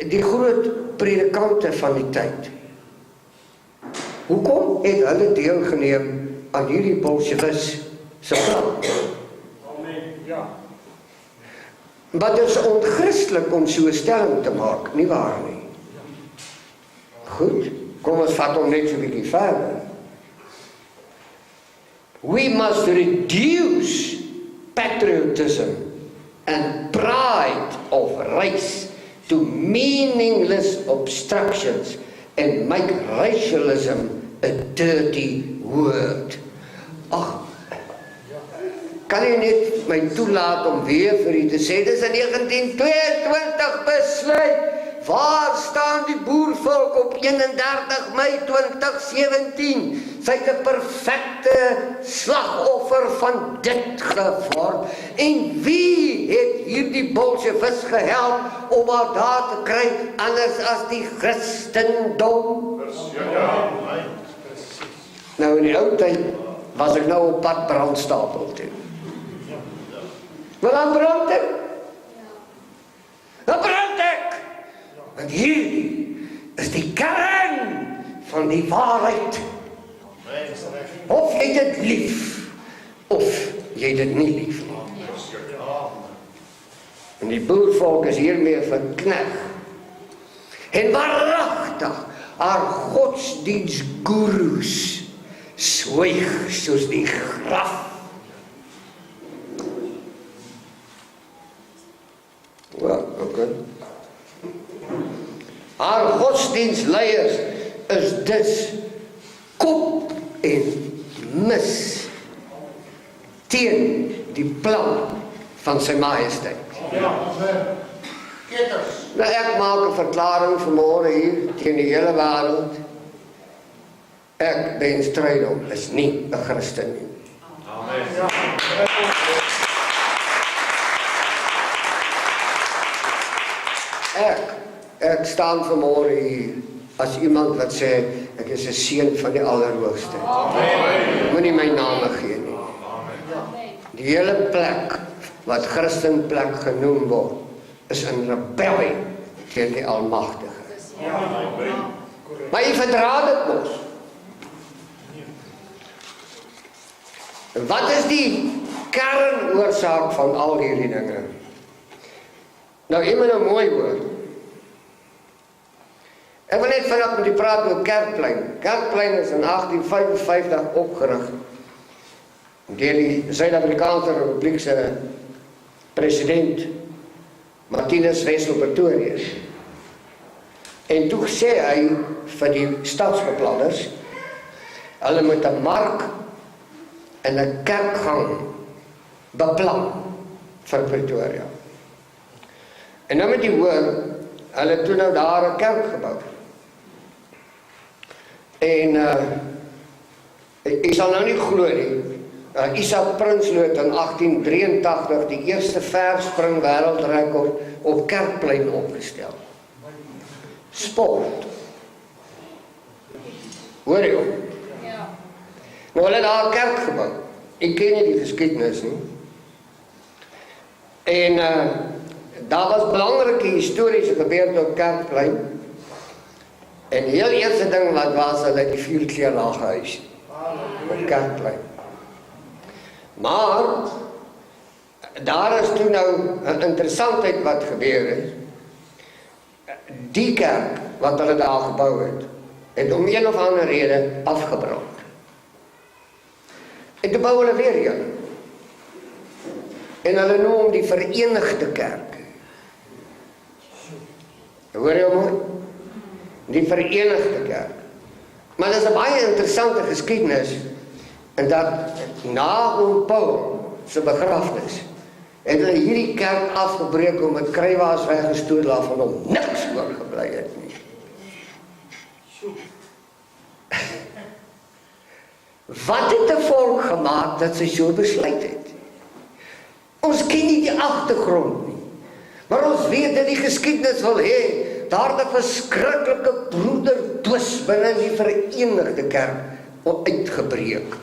die groot predikante van die tyd. Hoekom het hulle deelgeneem aan hierdie bolsjewis se plan? Amen. Ja. Maar dit is onchristelik om so 'n stelling te maak, nie waar nie? Goed, kom ons vat hom net so 'n bietjie verder. We must reduce patriotism and pride of race to meaningless obstructions and make racialism a dirty word. Ag, kan jy net my toelaat om weer vir u te sê, dis in 1922 besluit, waar staan die boervolk op 31 Mei 2017? Sy het 'n perfekte slagoffer van dit geword. En wie het hierdie bolsjewis gehelp om haar daar te kry, anders as die Christendom? Ja. Nou in die ou tyd was ek nou op pad brandstapel toe. Maar dan brand ek. Dan brand ek. Want hierdie is die kern van die waarheid. Of jy dit lief, of jy dit nie lief nie. En die boervolk is hiermee verkneg. En waaragtig, haar godsdienstgoeroes swyg soos die graf. Well, okay. Haar godsdienstleiers is dus kop en mis teen die plan van sy majesteit. Nou ek maak 'n verklaring vanmôre hier teen die hele wêreld. Ek Ben Strijdom is nie 'n Christen nie. Amen. Ek staan vanmôre hier as iemand wat sê, ek is 'n seun van die Allerhoogste. Moenie my name gee nie. Die hele plek wat Christenplek genoem word, is in rebellie teen die Almagtige. Maar jy verdra dit mos. Wat is die kernoorsaak van al hierdie dinge? Nou, iemand nou mooi hoor. Ek wil net vanaf met die praat oor Kerkplein. Kerkplein is in 1855 opgerig deur die Suid-Afrikaanse Republiek se president Martinus Wessel Pretorius. En toe sê hy vir die stadsbeplanners, hulle moet 'n mark en 'n kerkgang beplan vir Pretoria. En nou met die hoor, hulle toe nou daar 'n kerk gebou. En ek sal nou nie glo nie, Isak Prinsloo het in 1883 die eerste verspring wêreldrekord op Kerkplein opgestel. Sport. Hoor jy? Ja. Nou hulle daar 'n kerk gebou. Ek ken nie die geskiedenis nie. En daar was belangrike historiese gebeurte op Kerkplein. En die heel eerste ding wat was, hulle die 4 keer laag huis op Kerkplein. Maar daar is toe nou 'n interessantheid wat gebeur het. Die kerk wat hulle daar gebou het om een of ander rede afgebrand. En toe bou hulle weer een. En hulle noem hom die Vereenigde Kerk. Hoor jy mooi? Die Vereenigde Kerk. Maar dit is 'n baie interessante geskiedenis, en dat na oom Paul se begrafnis het hulle hierdie kerk afgebreek om met kruiwagens weggestoot waarvan hom niks oorgebly het nie. Wat het 'n volk gemaak dat sy so besluit het? Ons ken nie die agtergrond nie, maar ons weet dat die geskiedenis wil hê daar 'n verskriklike broedertwis binne die Vereenigde Kerk uitgebreek.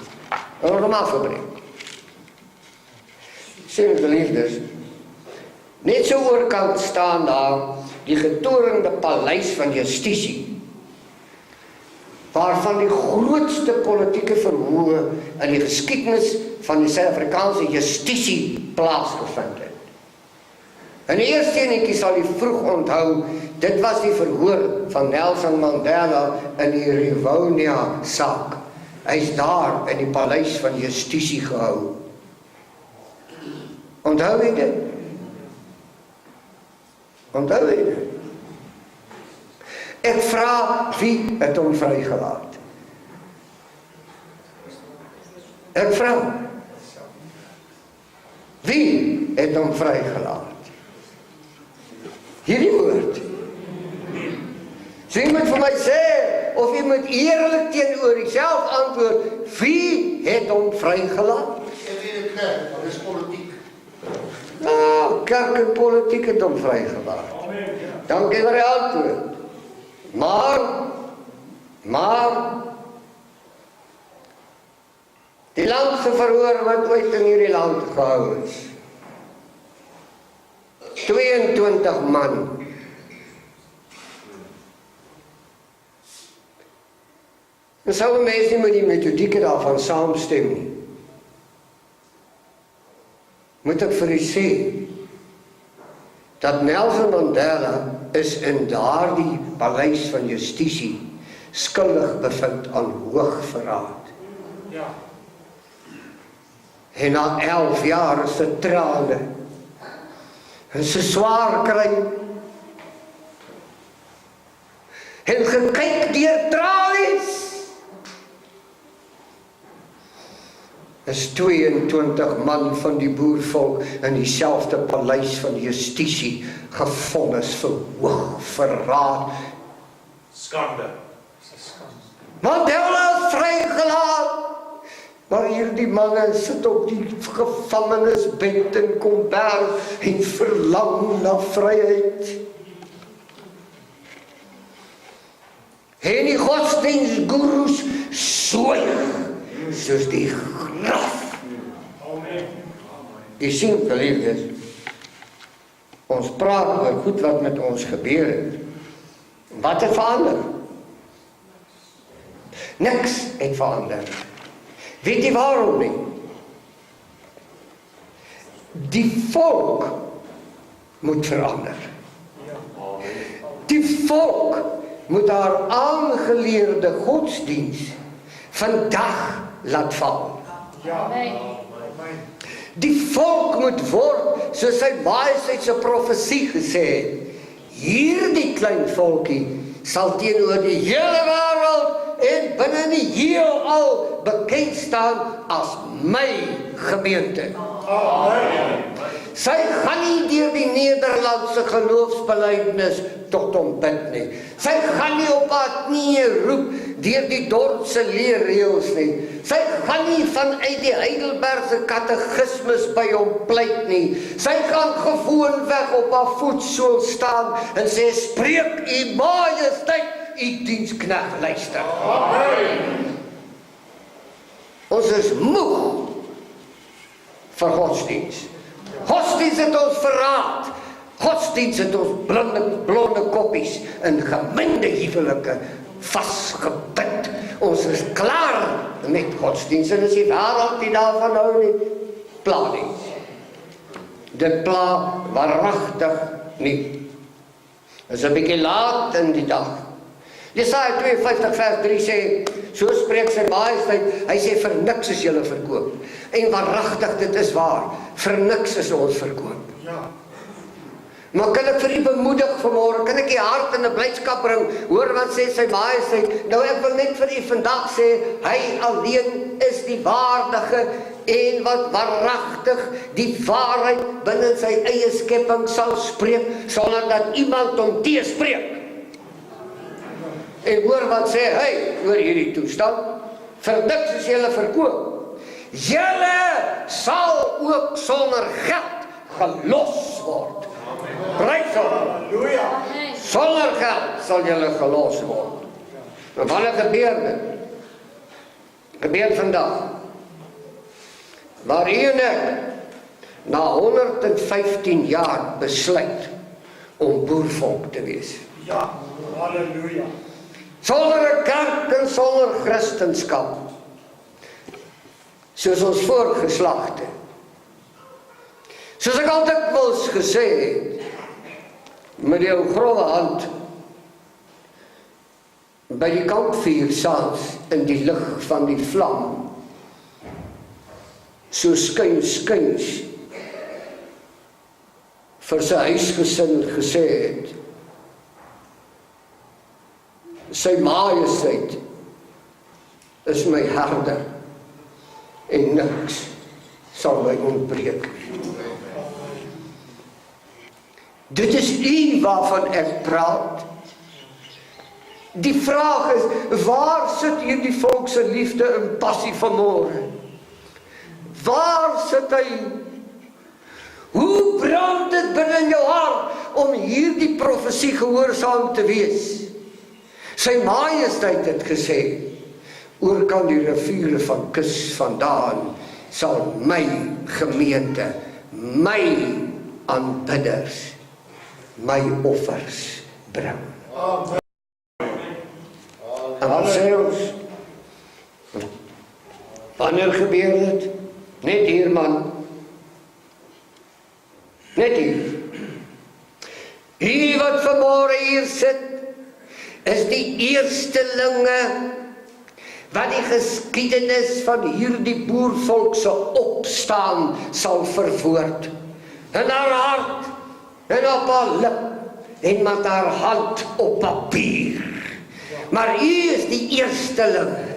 En ons hom afgebreek. Sien geliefdes, net so oorkant staan daar die getorende paleis van justisie, waarvan die grootste politieke verhoor in die geskiedenis van die Suid-Afrikaanse justisie plaasgevind het. In die eerste enetjie sal jy vroeg onthou, dit was die verhoor van Nelson Mandela in die Rivonia saak. Hy is daar in die paleis van justisie gehou. Onthou jy dit? Onthou jy dit? Ek vra, wie het hom vrygelaat? Ek vra, wie het hom vrygelaat? Hierdie woord. So jy moet vir my sê, of jy moet eerlik teenoor jouself antwoord, wie het hom vrygelaat? Ek weet dit nie, maar dis politiek. Nou, kerk en politiek het hom vrygelaat. Dankie vir die antwoord. Maar, die langste verhoor wat ooit in hierdie land gehou is, 22 man. En sou 'n mens nie met die metodieke daarvan saamstem nie. Moet ek vir u sê, dat Nelson Mandela is in daardie paleis van justisie skuldig bevind aan hoogverraad. Ja. En na 11 jaar is dit trane. En sy swaar kry. En gekyk deur tralies. Is 22 man van die boervolk in dieselfde paleis van justisie gevonnis vir hoogverraad. Skande. Mandela is vrygelaat. Maar hierdie manne sit op die gevangenisbed in Komberg en verlang na vryheid. En die godsdienstgoeroes swyg soos die graf. Die sien, geliefdes, ons praat oor goed wat met ons gebeur het. Wat het verander? Niks het verander. Weet jy waarom nie? Die volk moet verander. Die volk moet haar aangeleerde godsdienst vandag laat val. Die volk moet word, soos sy majesteit se profesie gesê het, hierdie klein volkie sal teenoor die hele wêreld en binne die heelal bekend staan as my gemeente. Sy gaan nie deur die Nederlandse geloofsbelijdenis tot hom bid nie. Sy gaan nie op haar knieë roep deur die dorpse leerreëls nie. Sy gaan nie vanuit die Heidelbergse katekismes by hom pleit nie. Sy gaan gewoonweg op haar voetsool staan en sê, spreek u majesteit, u diensknegt luister. Ons is moeg vir godsdienst. Godsdienst het ons verraad. Godsdienst het ons blonde koppies in gemengde huwelike vastgebid. Ons is klaar met godsdienst en as die wêreld nie daarvan hou nie, pla nie. Dit pla waaragtig nie. Dit is 'n bietjie laat in die dag. Jesaja 52 vers 3 sê, so spreek sy majesteit, hy sê, vir niks is julle verkoop. En waaragtig, dit is waar, vir niks is ons verkoop. Maar kan ek vir u bemoedig vanmôre, kan ek u hart in 'n blydskap bring, hoor wat sê sy majesteit, nou ek wil net vir u vandag sê, hy alleen is die waardige, en wat waaragtig die waarheid binne sy eie skepping sal spreek, sonder dat iemand hom teespreek. En hoor wat sê hy oor hierdie toestand, vir niks is julle verkoop. Julle sal ook sonder geld gelos word. Prys hom. Sonder geld sal julle gelos word. Maar wanneer gebeur dit? Gebeur vandag. Waar u en ek na 115 jaar besluit om boervolk te wees. Ja, halleluja. Sonder 'n kerk en sonder Christendom. Soos ons voorgeslagte. Soos ek altyd dikwels gesê het, met die ou grove hand by die kampvuur saans in die lig van die vlam, so skuins vir sy huisgesin gesê het, sy majesteit is my herder en niks sal my ontbreek. Dit is u waarvan ek praat. Die vraag is, waar sit hierdie volk se liefde en passie vanmôre? Waar sit hy? Hoe brand dit binne in jou hart om hierdie profesie gehoorsaam te wees? Sy majesteit het gesê, oor kan die riviere van kus vandaan, sal my gemeente, my aanbidders, my offers bring. En wat sê ons? Wanneer gebeur dit? Net hier, man. Net hier. Hierdie wat vanmôre hier sit, is die eerstelinge wat die geskiedenis van hierdie boervolk se opstaan sal verwoord. In haar hart, en op haar lip, en met haar hand op papier. Maar u is die eerstelinge.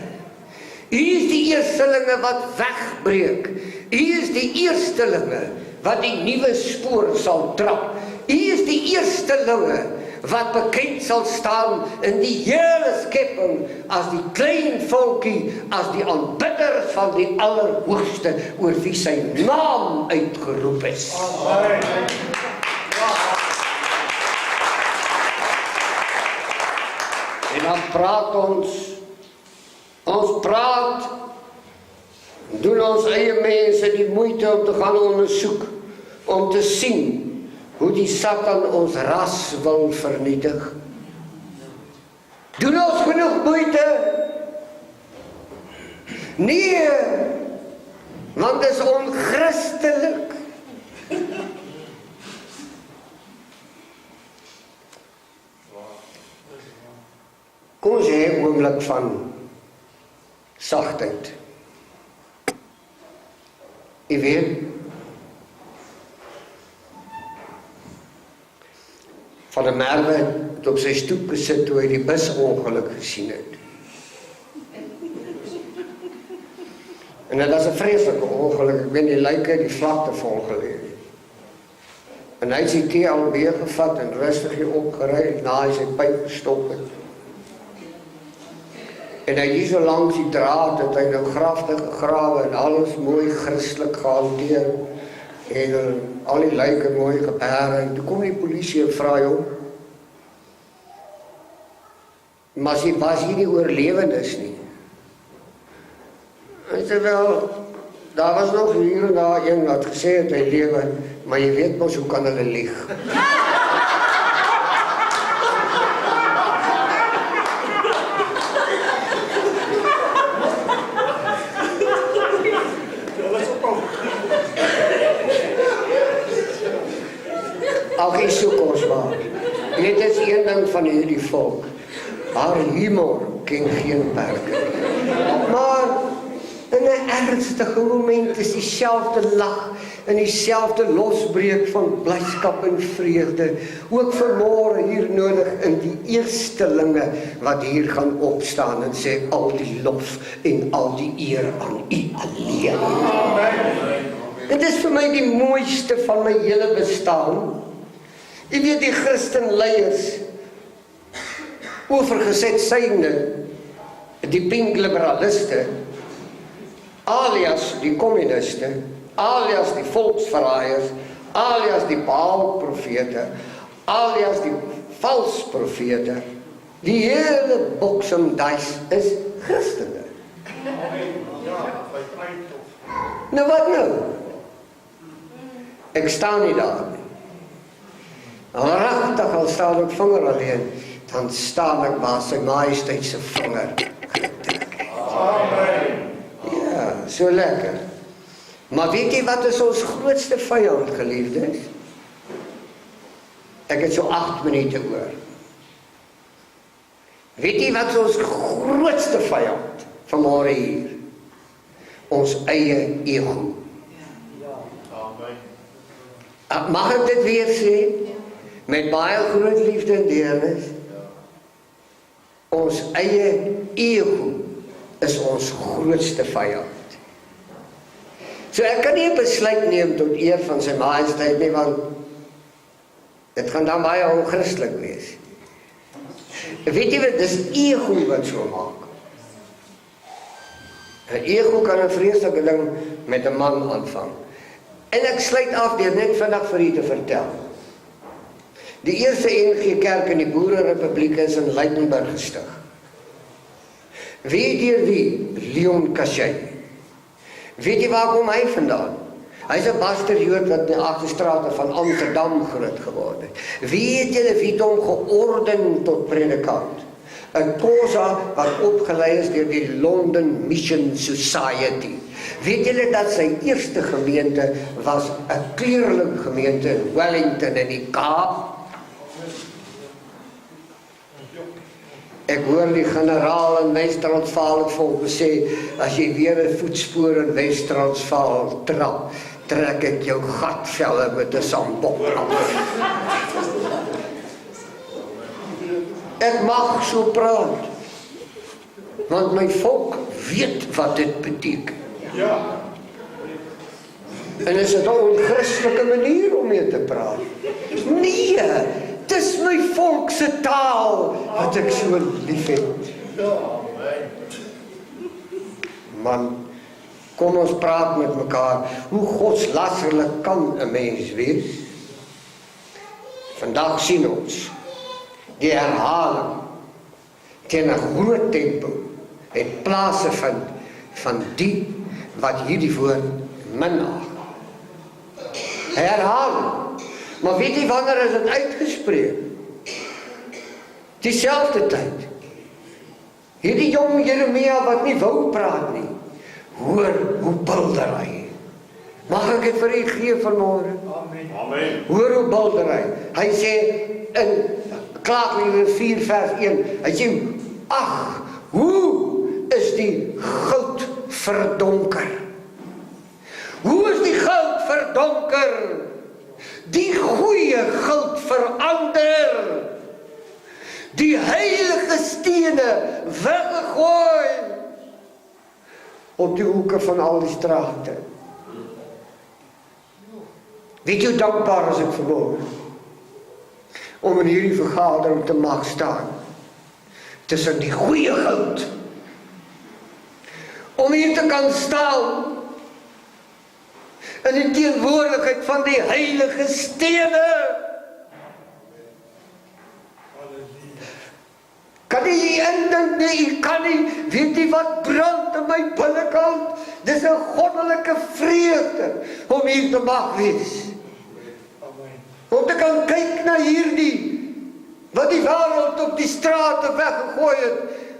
U is die eerstelinge wat wegbreek. U is die eerstelinge wat die nuwe spoor sal trap. U is die eerstelinge wat bekend sal staan in die hele skepping as die klein volkie, as die aanbidders van die Allerhoogste, oor wie sy naam uitgeroep is. En dan praat ons praat, doen ons eie mense die moeite om te gaan ondersoek, om te sien hoe die Satan ons ras wil vernietig. Doen ons genoeg moeite? Nee, want dit is onchristelik. Kom ons hê 'n oomblik van sagtheid. U weet, Van der Merwe het op sy stoep gesit toe hy die busongeluk gesien het. En dit was 'n vreeslike ongeluk, ek weet nie, lyke die vlakte vol gelê. En hy het sy TLB gevat en rustig hier opgery, na hy sy pyp gestop het. En hy hier so langs die draad het hy nou grafte gegrawe en alles mooi Christelik gehanteer. En al die lyke mooi geberg. En toe kom die polisie en vra hom, maar was hier nie oorlewendes nie? Hy sê wel, daar was nog hier en daar een wat gesê het hy lewe, maar jy weet mos hoe kan hulle lieg. Ook nie so kosbaar. Dit is een ding van hierdie volk. Haar humor ken geen perke. Maar in 'n ernstige moment is dieselfde lag en dieselfde losbreek van blydskap en vreugde. Ook vanmôre hier nodig in die eerstelinge wat hier gaan opstaan en sê al die lof en al die eer aan U alleen. Dit is vir my die mooiste van my hele bestaan. Jy weet die Christenleiers, oorgeset synde, die pink liberaliste, alias die communiste, alias die volksverraaiers, alias die Baal-profete, alias die valsprofete, die hele boksemduis is Christene. Nou wat nou? Ek staan nie daar nie. Ragtig al staan ek vinger alleen, dan staan ek waar sy majesteit se vinger gedruk het. Amen. Ja, so lekker. Maar weet jy wat is ons grootste vyand, geliefdes? Ek het so 8 minute oor. Weet jy wat is ons grootste vyand vanmôre hier? Ons eie ego. Amen. Mag ek dit weer sê? Met baie groot liefde en deernis. Ons eie ego is ons grootste vyand. So ek kan nie 'n besluit neem tot eer van sy majesteit nie, want dit gaan dan baie onchristelik wees. Weet jy wat, dis ego wat so maak. 'n Ego kan 'n vreeslike ding met 'n man aanvang. En ek sluit af deur net vandag vir u te vertel. Die eerste NG Kerk in die Boererepubliek is in Lydenburg gestig. Weet jy wie? Leon Cachet. Weet jy waar kom hy vandaan? Hy's 'n basterjood wat in die agterstrate van Amsterdam groot geword het. Weet julle wie het hom georden tot predikant? 'n Kosa wat opgelei is deur die London Mission Society. Weet julle dat sy eerste gemeente was 'n kleerling gemeente in Wellington in die Kaap? Ek hoor die generaal in Wes-Transvaal het vol gesê, as jy weer 'n voetspoor in Wes-Transvaal trap, trek ek jou gatvelle met 'n sambok af. Ek mag so praat, want my volk weet wat dit beteken. Ja. En is dit 'n onchristelike manier om mee te praat? Nee, dis my volk se taal wat ek so lief het. Man, kom ons praat met mekaar. Hoe godslasterlik kan 'n mens wees? Vandag sien ons die herhaling, teen 'n groot tempel het plase van die wat hierdie woord minag. Herhaal. Maar weet jy wanneer is dit uitgespreek? Dieselfde tyd. Hierdie jong Jeremia wat nie wou praat nie, hoor hoe bulder hy. Mag ek dit vir u gee vanmôre? Amen. Amen. Hoor hoe bulder hy. Hy sê in Klaagliedere 4 vers 1, hy sê, ag, hoe is die goud verdonker? Hoe is die goud verdonker? Die goeie goud verander. Die heilige stene weggegooi op die hoeke van al die strate. Weet jy hoe dankbaar is ek vanmôre om in hierdie vergadering te mag staan tussen die goeie goud, om hier te kan staan in die teenwoordigheid van die heilige stene. Kan jy indink nie, jy kan nie, weet jy wat brand in my binnekant? Dis 'n goddelike vreugde om hier te mag wees. Om te kan kyk na hierdie, wat die wêreld op die strate weggegooi het,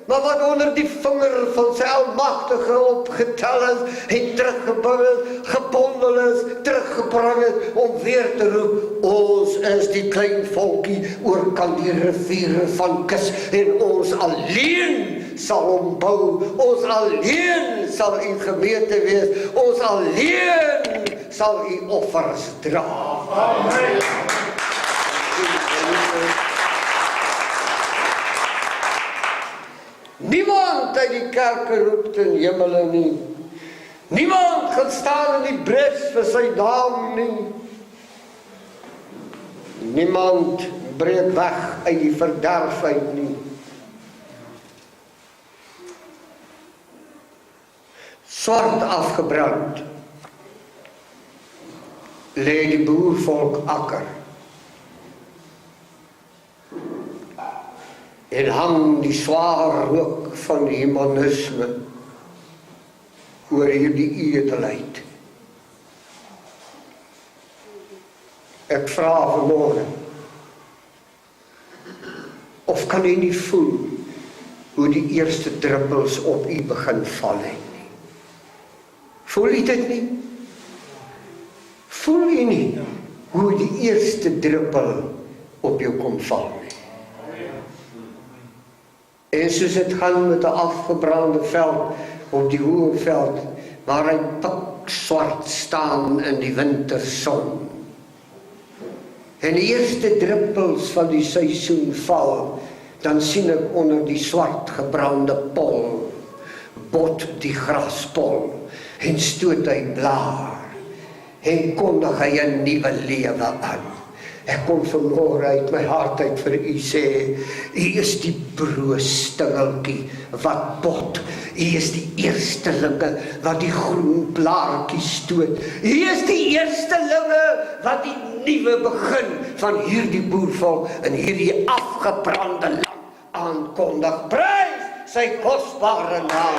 maar wat onder die vinger van sy almagtige opgetel is, en teruggebring is, gebondel is, teruggebring het, om weer te roep, ons is die klein volkie, oor kan die riviere van kus, en ons alleen sal ombou, ons alleen sal u gemeente wees, ons alleen sal u offers dra. Amen. Niemand uit die kerke roep ten hemele nie. Niemand gaan staan in die bres vir sy naam nie. Niemand breek weg uit die verderf uit nie. Swart afgebrand lê die boervolk akker. En hang die swaar rook van die humanisme oor hierdie edelheid. Ek vra vanmôre, of kan u nie voel hoe die eerste druppels op u begin val het nie? Voel u dit nie? Voel u nie hoe die eerste druppel op jou kom val nie? En soos het gaan met 'n afgebrande veld op die hoë veld, waar hy pikswart staan in die winterson. En die eerste druppels van die seisoen val, dan sien ek onder die swart gebrande pol, bot die graspol, en stoot hy blaar, en kondig hy 'n nuwe lewe aan. Ek kom vanmôre uit my hart uit vir u sê, u is die broostingeltjie wat bot. U is die eerstelinge wat die groen blaartjie stoot. U is die eerstelinge wat die nuwe begin van hierdie boervolk in hierdie afgebrande land aankondig. Prys sy kosbare naam.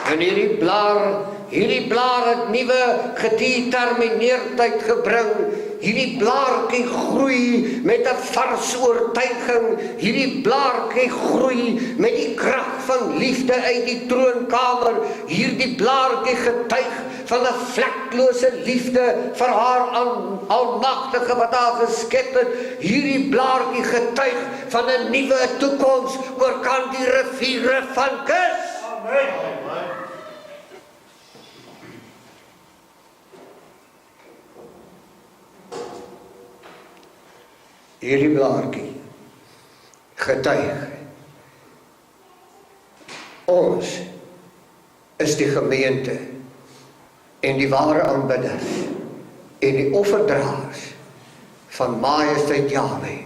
En hierdie blaar het nuwe gedetermineerdheid gebring. Hierdie blaartjie groei met 'n vars oortuiging. Hierdie blaartjie groei met die krag van liefde uit die troonkamer. Hierdie blaartjie getuig van 'n vleklose liefde vir haar almagtige wat haar geskep het. Hierdie blaartjie getuig van 'n nuwe toekoms oor kan die riviere van kus. Amen. Hierdie blaartjie getuig. Ons is die gemeente en die ware aanbidders en die offerdraers van Majesteit Jahwe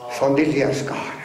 van die leerskare.